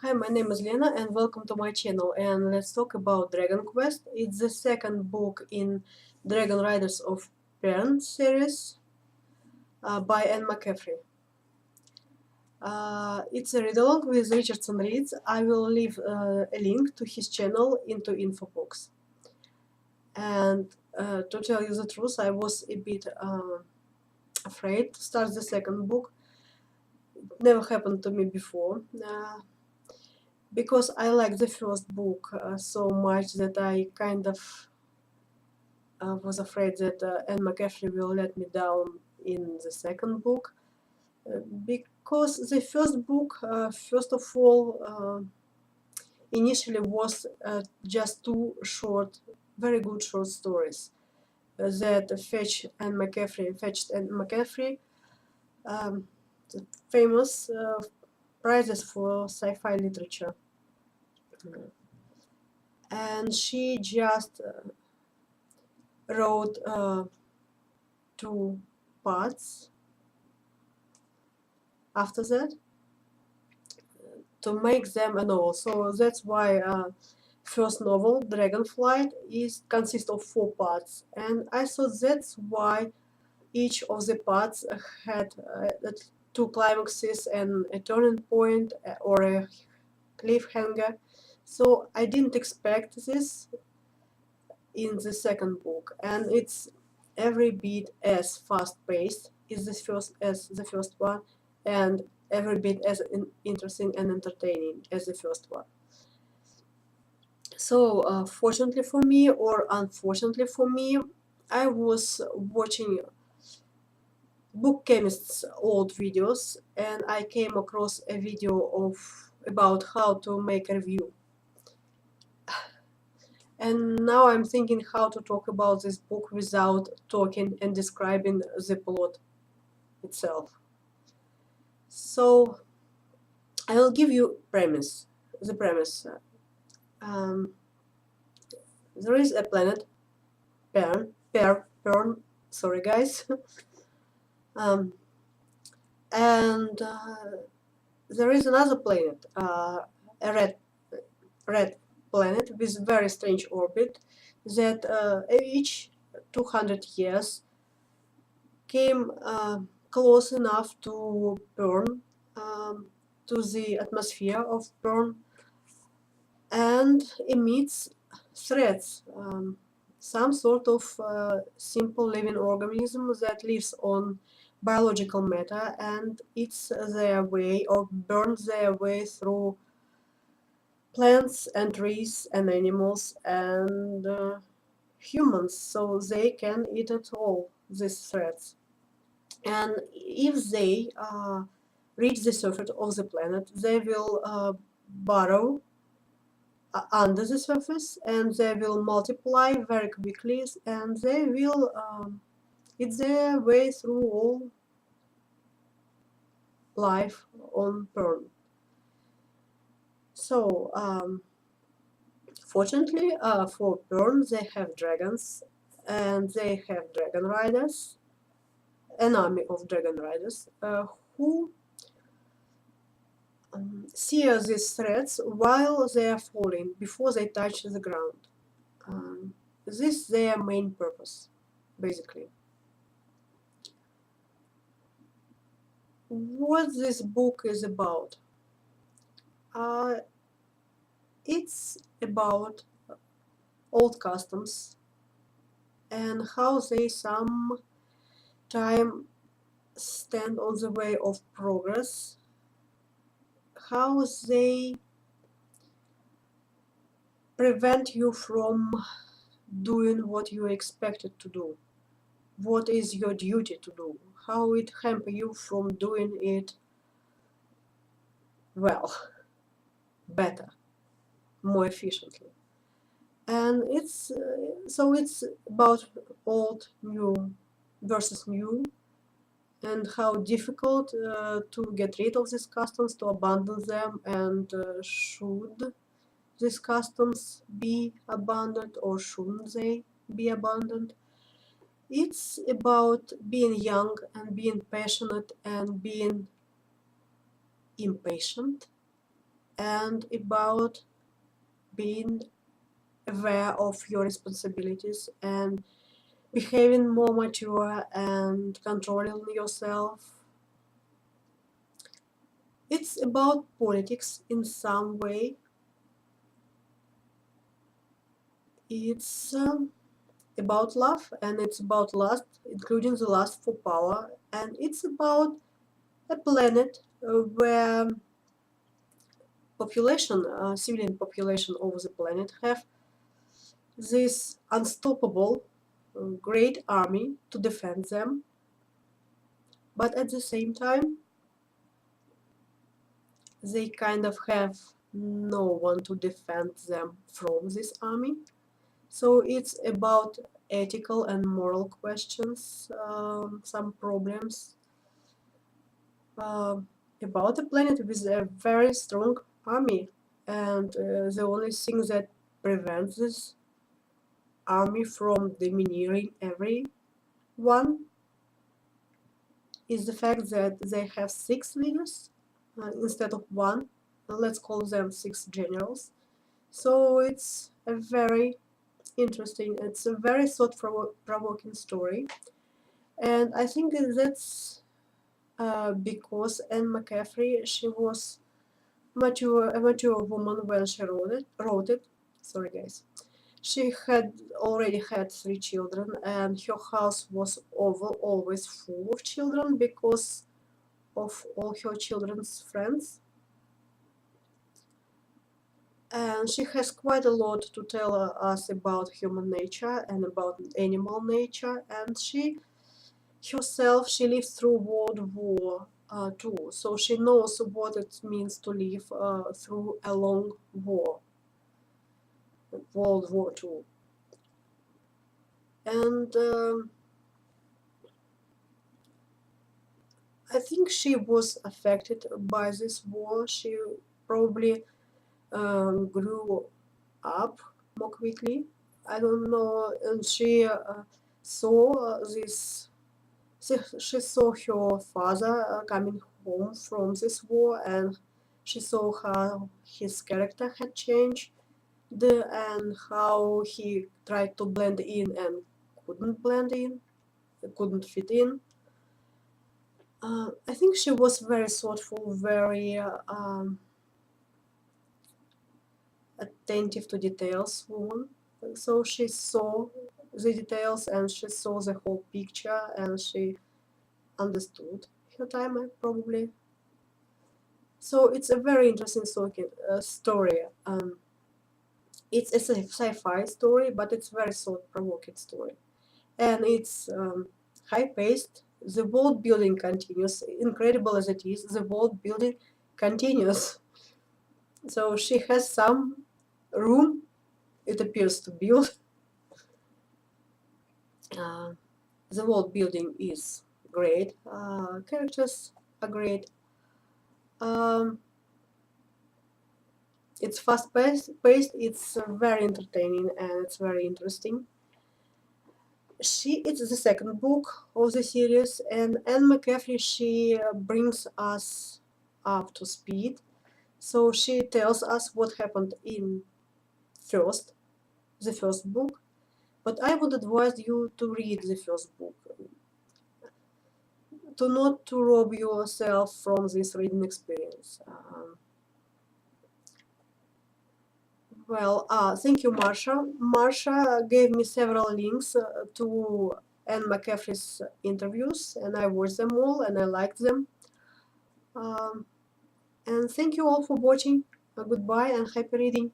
Hi, my name is Lena and welcome to my channel, and let's talk about Dragonquest. It's the second book in Dragonriders of Pern series by Anne McCaffrey. It's a read-along with Richardson Reads. I will leave a link to his channel into info box. And to tell you the truth, I was a bit afraid to start the second book. It never happened to me before. Because I like the first book so much that I kind of was afraid that Anne McCaffrey will let me down in the second book. Because the first book, first of all, initially was just two short, very good short stories that fetched Anne McCaffrey the famous prizes for sci-fi literature. And she just wrote two parts after that to make them a novel. So that's why first novel, Dragonflight, consists of 4 parts. And I thought that's why each of the parts had 2 climaxes and a turning point or a cliffhanger. So I didn't expect this in the second book, and it's every bit as fast-paced as the first one, and every bit as interesting and entertaining as the first one. So, fortunately for me, or unfortunately for me, I was watching Book Chemist's old videos, and I came across a video about how to make a review. And now I'm thinking how to talk about this book without talking and describing the plot itself. So I will give you the premise. There is a planet, Pern, sorry guys, and there is another planet, a red planet with very strange orbit that each 200 years came close enough to Pern, to the atmosphere of Pern, and emits threats, some sort of simple living organism that lives on biological matter and eats their way or burns their way through plants and trees and animals and humans, so they can eat at all these threats. And if they reach the surface of the planet, they will burrow under the surface, and they will multiply very quickly, and they will eat their way through all life on Pern. So, fortunately for Pern, they have dragons, and they have Dragonriders, an army of Dragonriders, who see these threats while they are falling, before they touch the ground. This is their main purpose, basically. What this book is about? It's about old customs and how they sometimes stand on the way of progress, how they prevent you from doing what you expected to do, what is your duty to do, how it hampers you from doing it well, better, more efficiently. And it's so it's about old, new versus new, and how difficult to get rid of these customs, to abandon them, and should these customs be abandoned or shouldn't they be abandoned. It's about being young and being passionate and being impatient, and about being aware of your responsibilities and behaving more mature and controlling yourself. It's about politics in some way. It's about love, and it's about lust, including the lust for power, and it's about a planet where civilian population of the planet have this unstoppable great army to defend them, but at the same time they kind of have no one to defend them from this army. So it's about ethical and moral questions, some problems uh, about a planet with a very strong army, and the only thing that prevents this army from domineering everyone is the fact that they have 6 leaders instead of one. Let's call them 6 generals. So it's a very interesting, it's a very thought-provoking story, and I think that's because Anne McCaffrey, she was a mature woman when she wrote it. Sorry, guys. She had already had 3 children, and her house was always full of children because of all her children's friends. And she has quite a lot to tell us about human nature and about animal nature. And she herself, she lived through World War II, so she knows what it means to live through a long war, World War II. And I think she was affected by this war. She probably grew up more quickly. I don't know, and she saw this. She saw her father coming home from this war, and she saw how his character had changed, and how he tried to blend in and couldn't blend in, couldn't fit in. I think she was very thoughtful, very attentive to details woman. So she saw the details and she saw the whole picture and she understood her time probably. So it's a very interesting story. It's a sci-fi story, but it's very thought-provoking story, and it's high-paced. The world building continues, incredible as it is. The world building continues. So she has some room, it appears, to build. Uh, the world building is great. Characters are great. Um, it's fast-paced. It's very entertaining and it's very interesting. It's the second book of the series, and Anne McCaffrey, she brings us up to speed. So she tells us what happened in the first book, but I would advise you to read the first book, to not to rob yourself from this reading experience. Thank you, Marsha. Marsha gave me several links to Anne McCaffrey's interviews, and I watched them all, and I liked them. And thank you all for watching. Goodbye and happy reading.